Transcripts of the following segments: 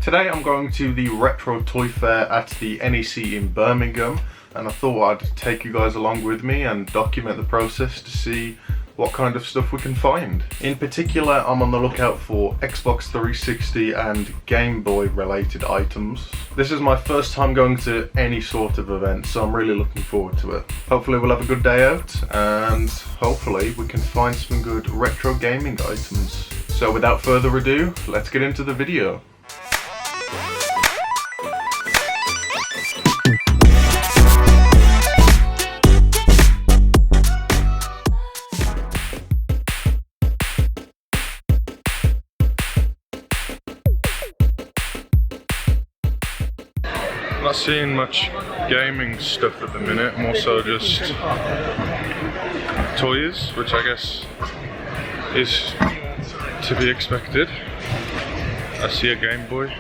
Today I'm going to the Retro Toy Fair at the NEC in Birmingham, and I thought I'd take you guys along with me and document the process to see what kind of stuff we can find. In particular, I'm on the lookout for Xbox 360 and Game Boy related items. This is my first time going to any sort of event, so I'm really looking forward to it. Hopefully we'll have a good day out, and hopefully we can find some good retro gaming items. So without further ado, let's get into the video. Not seeing much gaming stuff at the minute, more so just toys, which I guess is to be expected. I see a Game Boy.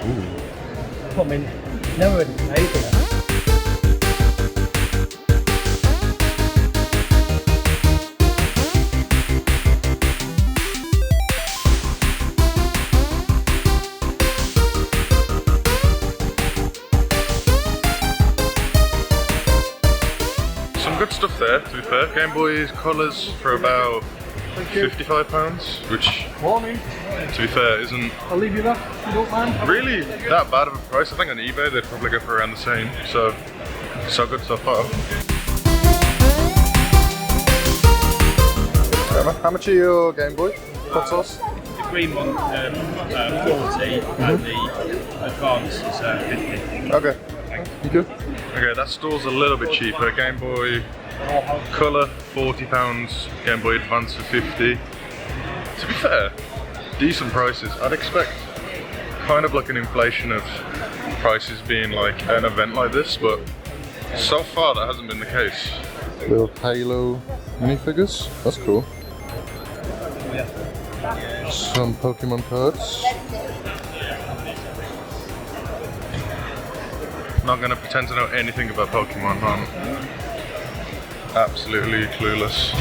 Ooh. I mean, never been made for that. Some good stuff there, to be fair. Game Boy colours for about £55, which, to be fair, isn't I'll leave you that, if you don't mind. really that bad of a price. I think on eBay they'd probably go for around the same, so good so far. How much are your Game Boy consoles? The green one, 40, and the advance is 50. Okay. Thank you. Okay, that store's a little bit cheaper. Game Boy Colour, £40. Game Boy Advance for 50. To be fair, decent prices. I'd expect kind of like an inflation of prices being like an event like this, but so far that hasn't been the case. Little Halo minifigures, that's cool. Some Pokemon cards. Not gonna pretend to know anything about Pokemon, I'm absolutely clueless.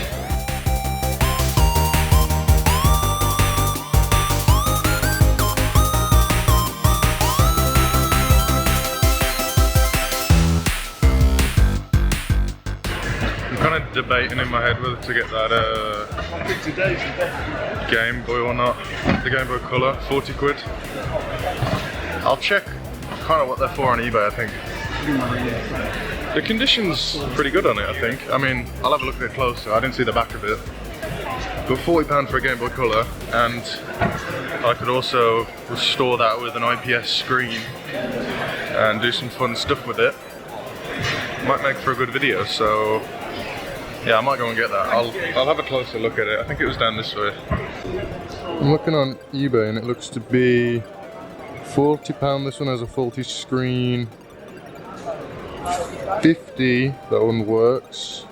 I'm kind of debating in my head whether to get that Game Boy or not. The Game Boy Colour, 40 quid. I'll check kind of what they're for on eBay, I think. The condition's pretty good on it, I think. I mean, I'll have a look at it closer. I didn't see the back of it. But £40 for a Game Boy Colour, and I could also restore that with an IPS screen and do some fun stuff with it. Might make for a good video, so yeah, I might go and get that. I'll have a closer look at it. I think it was down this way. I'm looking on eBay and it looks to be £40. This one has a faulty screen. 50, that one works.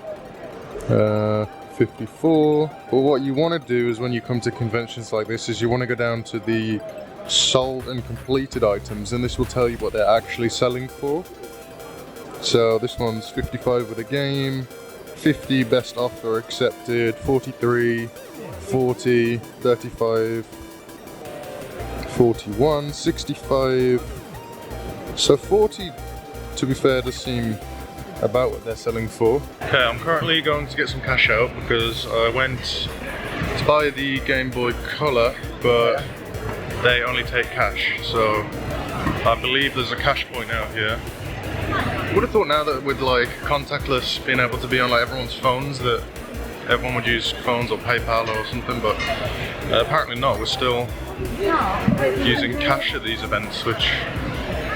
54. But what you want to do is when you come to conventions like this is you want to go down to the sold and completed items, and this will tell you what they're actually selling for. So this one's 55 with a game, 50 best offer accepted, 43, 40, 35, 41, 65, so 40, to be fair, does seem about what they're selling for. Okay, I'm currently going to get some cash out because I went to buy the Game Boy Colour, but they only take cash, so I believe there's a cash point out here. Would have thought now that with like contactless being able to be on like everyone's phones that everyone would use phones or PayPal or something, but apparently not. We're still using cash at these events, which,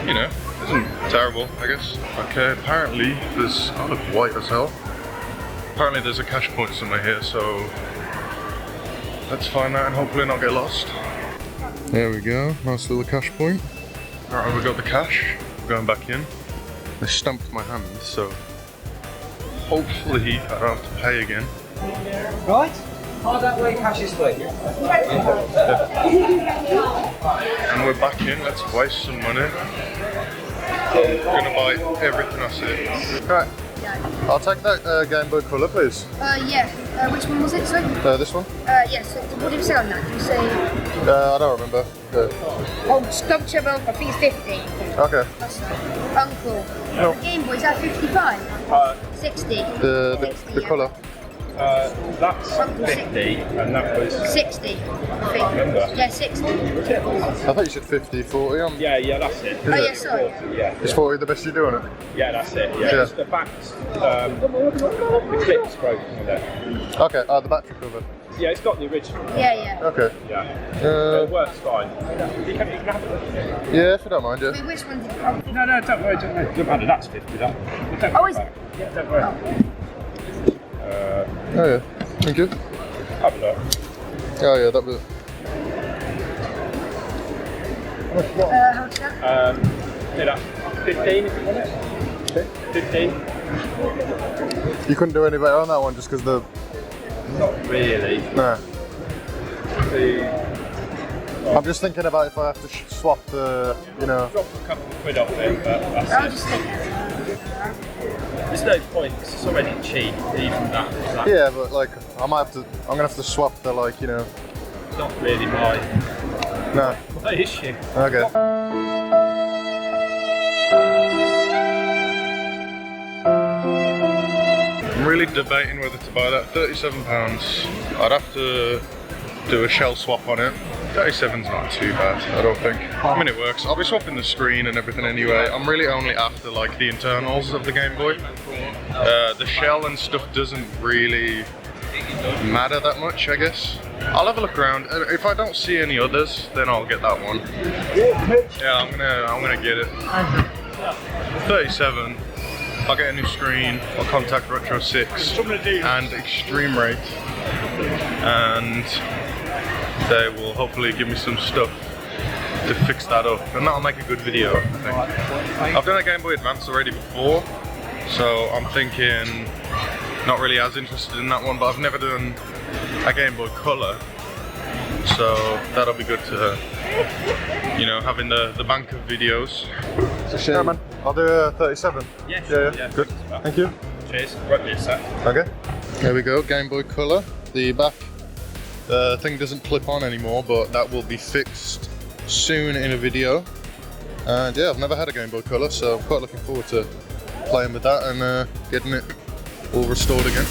you know, isn't terrible, I guess. Okay, apparently there's, I look white as hell. Apparently there's a cash point somewhere here, so let's find that and hopefully not get lost. There we go, nice little cash point. Alright, we got the cash, we're going back in. They stamped my hand, so hopefully I don't have to pay again. Right? Oh, that way cash is split. And we're back in, let's waste some money. I'm gonna buy everything I see. Right, I'll take that Game Boy Color, please. Yeah. Which one was it, sorry? This one? Yes. What did you say on that? Did you say... I don't remember. Oh, double trouble, I think it's 50. Okay. That's right. Uncle. No. The Game Boy, is that 55? 60. The colour. That's 50, and that was 60, I think. Remember? Yeah, 60. I thought you said 50, 40 on. yeah, that's it. Oh, yeah, sorry. Yeah, Is 40 the best you're doing it? yeah, that's it. Yeah, Yeah. It's the back, the clip's broken with it. Okay, the battery cover. Yeah, it's got the original. Yeah. Okay. Yeah, it works fine. You can have it. Yeah, if you don't mind, yeah. Wait, which one did you... No, don't worry. Doesn't matter. That's 50. That. Don't Oh, worry is about it? Yeah, don't worry. Oh yeah, thank you. Have a look. Oh yeah, that was. How much is that? Do that. 15 if you want it. Okay. 15. You couldn't do any better on that one just because the. Not really. Nah. The I'm just thinking about if I have to swap the, you know. drop a couple of quid off it, but that's I'll it. just take that. There's no point. It's already cheap. Even that. Yeah, but like I'm gonna have to swap the like, you know. It's not really my issue. Okay. I'm really debating whether to buy that. £37. I'd have to do a shell swap on it. 37's not too bad, I don't think. I mean, it works. I'll be swapping the screen and everything anyway. I'm really only after like the internals of the Game Boy. The shell and stuff doesn't really matter that much, I guess. I'll have a look around. If I don't see any others, then I'll get that one. Yeah, I'm gonna get it. 37. I'll get a new screen. I'll contact Retro 6 and Extreme Rate, and they will hopefully give me some stuff to fix that up, and that'll make a good video, I think. I've done a Game Boy Advance already before, so I'm thinking not really as interested in that one, but I've never done a Game Boy Color, so that'll be good to, you know, having the bank of videos. It's a shame. Yeah, man. I'll do 37. Yes. Yeah. Good. Thank you. Cheers. Won't be a sec. Okay. There we go. Game Boy Color. The back thing doesn't clip on anymore, but that will be fixed soon in a video. And yeah, I've never had a Game Boy Color, so I'm quite looking forward to playing with that and getting it all restored again.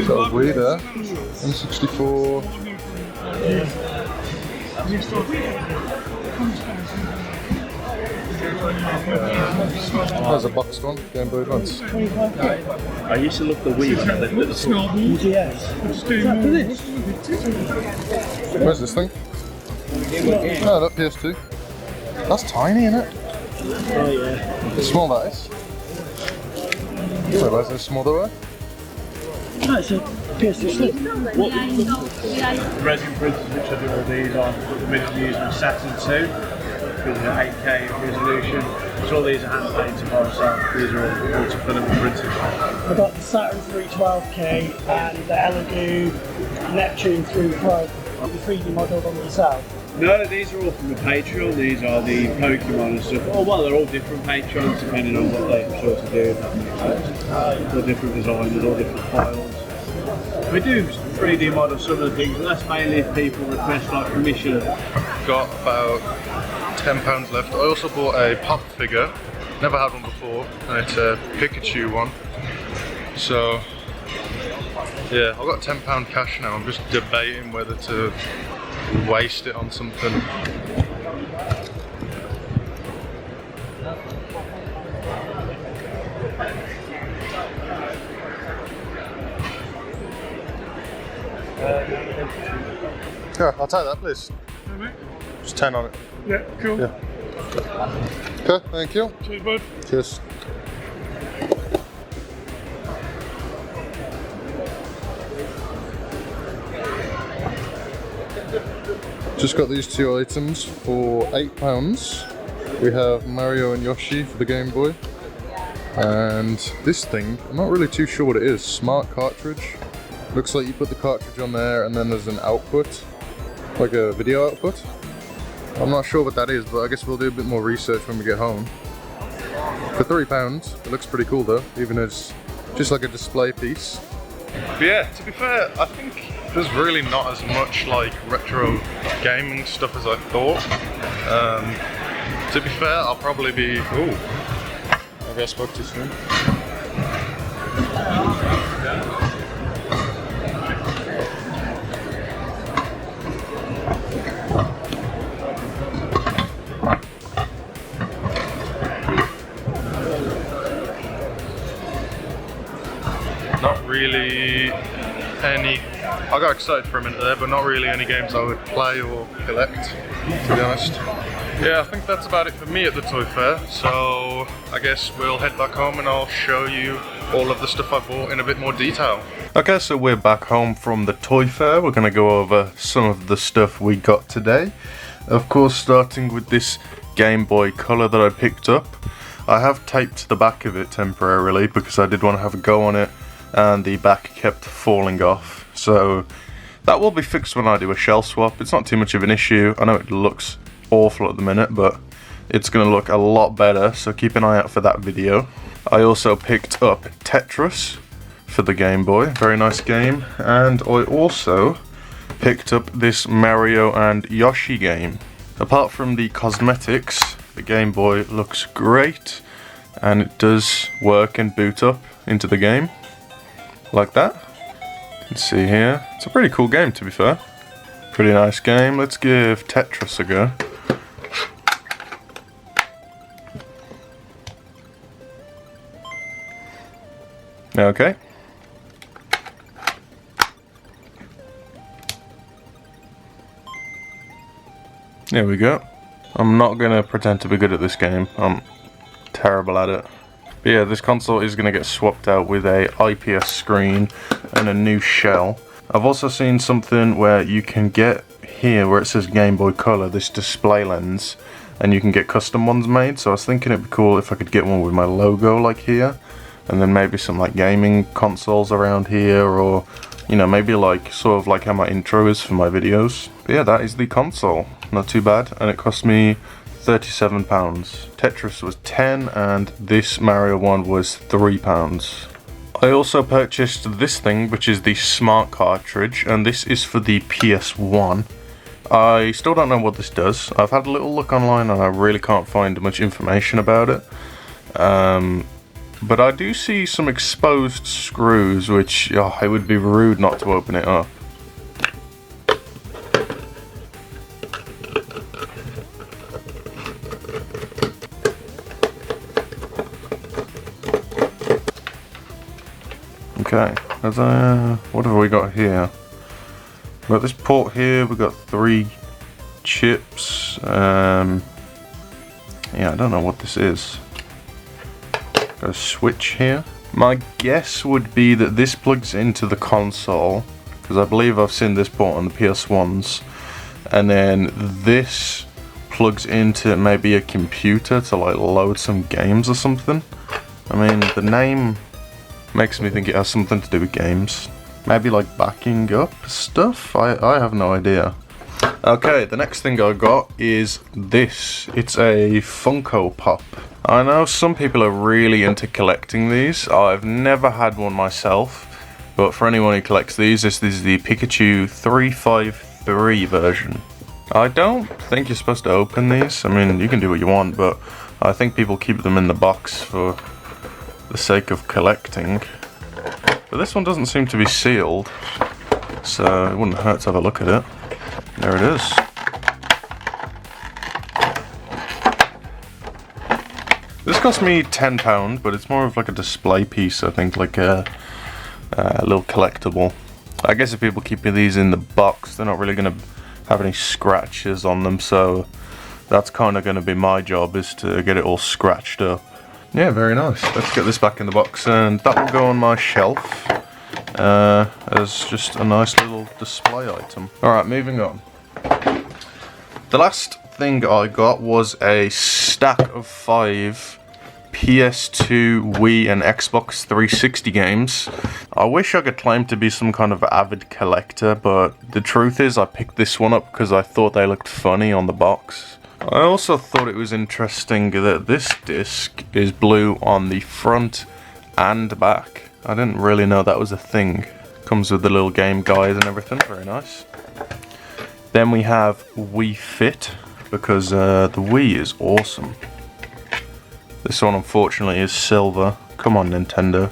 Got a Wii there, N64. There's a boxed one, Game Boy Advance. I used to love the Wii when I lived at the school. Where's this thing? Oh, that PS2. That's tiny, isn't it? Oh yeah. How small that is. I didn't realise how small they were. No, it's a PS2 Slim. Resin printers which I do all these on, but the minute using a Saturn 2 because of 8K resolution. So all these are hand painted by myself. These are all multi-filament printed. I've got the Saturn 312K and the Elegoo Neptune 3 Pro. The 3D modelled on yourself. No, these are all from the Patreon. These are the Pokemon and stuff. Oh well, they're all different Patreons depending on what they sort of do. All different designers, all different files. We do 3D model some of the things, but that's mainly if people request like permission. Got about £10 left. I also bought a pop figure. Never had one before, and it's a Pikachu one. So Yeah, I've got £10 cash now. I'm just debating whether to waste it on something. Yeah, I'll take that, please. Just 10 on it. Yeah, cool. Yeah. Okay, thank you. Cheers, bud. Cheers. Just got these two items for £8. We have Mario and Yoshi for the Game Boy. And this thing, I'm not really too sure what it is. Smart cartridge. Looks like you put the cartridge on there and then there's an output, like a video output. I'm not sure what that is, but I guess we'll do a bit more research when we get home. For £3, it looks pretty cool though, even as just like a display piece. But yeah, to be fair, I think there's really not as much like retro gaming stuff as I thought. To be fair, I'll probably be... Ooh, maybe I spoke too soon. Not really any... I got excited for a minute there, but not really any games I would play or collect, to be honest. Yeah, I think that's about it for me at the Toy Fair, so I guess we'll head back home and I'll show you all of the stuff I bought in a bit more detail. Okay, so we're back home from the Toy Fair. We're going to go over some of the stuff we got today. Of course, starting with this Game Boy Color that I picked up. I have taped the back of it temporarily because I did want to have a go on it, and the back kept falling off. So that will be fixed when I do a shell swap. It's not too much of an issue. I know it looks awful at the minute, but it's going to look a lot better, so keep an eye out for that video. I also picked up Tetris for the Game Boy, very nice game, and I also picked up this Mario and Yoshi game. Apart from the cosmetics, the Game Boy looks great, and it does work and boot up into the game like that. You can see here, it's a pretty cool game, to be fair. Pretty nice game. Let's give Tetris a go. Okay. There we go. I'm not gonna pretend to be good at this game. I'm terrible at it. But yeah, this console is gonna get swapped out with a IPS screen and a new shell. I've also seen something where you can get here where it says Game Boy Color, this display lens, and you can get custom ones made. So I was thinking it'd be cool if I could get one with my logo like here, and then maybe some like gaming consoles around here, or you know, maybe like sort of like how my intro is for my videos. But yeah, that is the console. Not too bad, and it cost me £37. Tetris was 10 and this Mario one was £3. I also purchased this thing, which is the smart cartridge, and this is for the PS1. I still don't know what this does. I've had a little look online and I really can't find much information about it. But I do see some exposed screws, which it would be rude not to open it up. Okay, what have we got here? We've got this port here, we've got 3 chips. Yeah, I don't know what this is. Got a switch here. My guess would be that this plugs into the console, because I believe I've seen this port on the PS1s. And then this plugs into maybe a computer to like load some games or something. I mean, the name makes me think it has something to do with games. Maybe like backing up stuff? I have no idea. Okay, the next thing I got is this. It's a Funko Pop. I know some people are really into collecting these. I've never had one myself, but for anyone who collects these, this is the Pikachu 353 version. I don't think you're supposed to open these. I mean, you can do what you want, but I think people keep them in the box for the sake of collecting. But But this one doesn't seem to be sealed, so it wouldn't hurt to have a look at it. There it is. This cost me £10, but it's more of like a display piece, I think, like a little collectible. I guess if people keep these in the box, they're not really going to have any scratches on them, so that's kind of going to be my job, is to get it all scratched up. Yeah, very nice. Let's get this back in the box, and that will go on my shelf as just a nice little display item. Alright, moving on. The last thing I got was a stack of 5 PS2, Wii and Xbox 360 games. I wish I could claim to be some kind of avid collector, but the truth is I picked this one up because I thought they looked funny on the box. I also thought it was interesting that this disc is blue on the front and back. I didn't really know that was a thing. Comes with the little game guide and everything, very nice. Then we have Wii Fit, because the Wii is awesome. This one unfortunately is silver. Come on, Nintendo.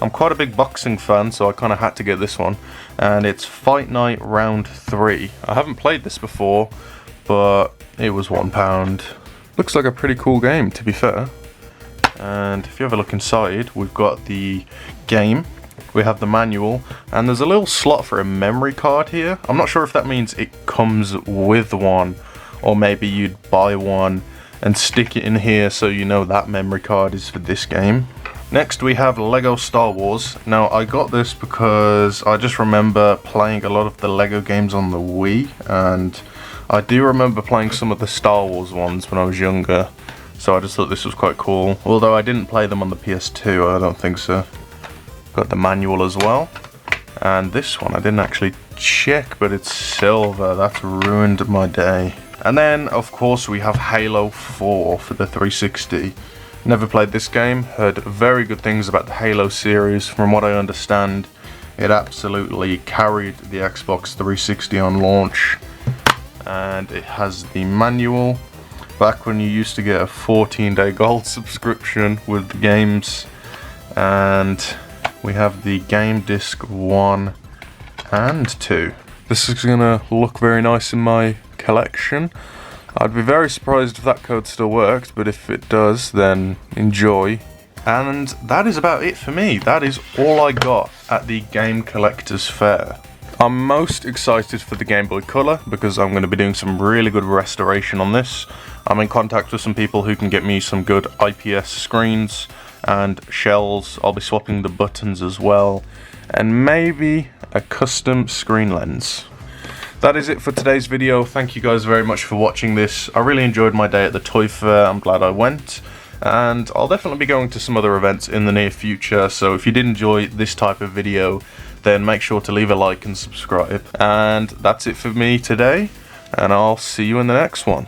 I'm quite a big boxing fan, so I kind of had to get this one. And it's Fight Night Round 3. I haven't played this before, but it was £1. Looks like a pretty cool game, to be fair. And if you have a look inside, we've got the game, we have the manual, and there's a little slot for a memory card here. I'm not sure if that means it comes with one, or maybe you'd buy one and stick it in here so you know that memory card is for this game. Next we have Lego Star Wars. Now I got this because I just remember playing a lot of the Lego games on the Wii, and I do remember playing some of the Star Wars ones when I was younger, so I just thought this was quite cool. Although I didn't play them on the PS2, I don't think so. Got the manual as well. And this one I didn't actually check, but it's silver. That's ruined my day. And then, of course, we have Halo 4 for the 360. Never played this game, heard very good things about the Halo series. From what I understand, it absolutely carried the Xbox 360 on launch. And it has the manual, back when you used to get a 14-day gold subscription with the games. And we have the game disc 1 and 2. This is gonna look very nice in my collection. I'd be very surprised if that code still worked, but if it does, then enjoy. And that is about it for me. That is all I got at the Game Collectors Fair. I'm most excited for the Game Boy Color because I'm going to be doing some really good restoration on this. I'm in contact with some people who can get me some good IPS screens and shells. I'll be swapping the buttons as well, and maybe a custom screen lens. That is it for today's video. Thank you guys very much for watching this. I really enjoyed my day at the Toy Fair. I'm glad I went, and I'll definitely be going to some other events in the near future, so if you did enjoy this type of video, then make sure to leave a like and subscribe. And that's it for me today, and I'll see you in the next one.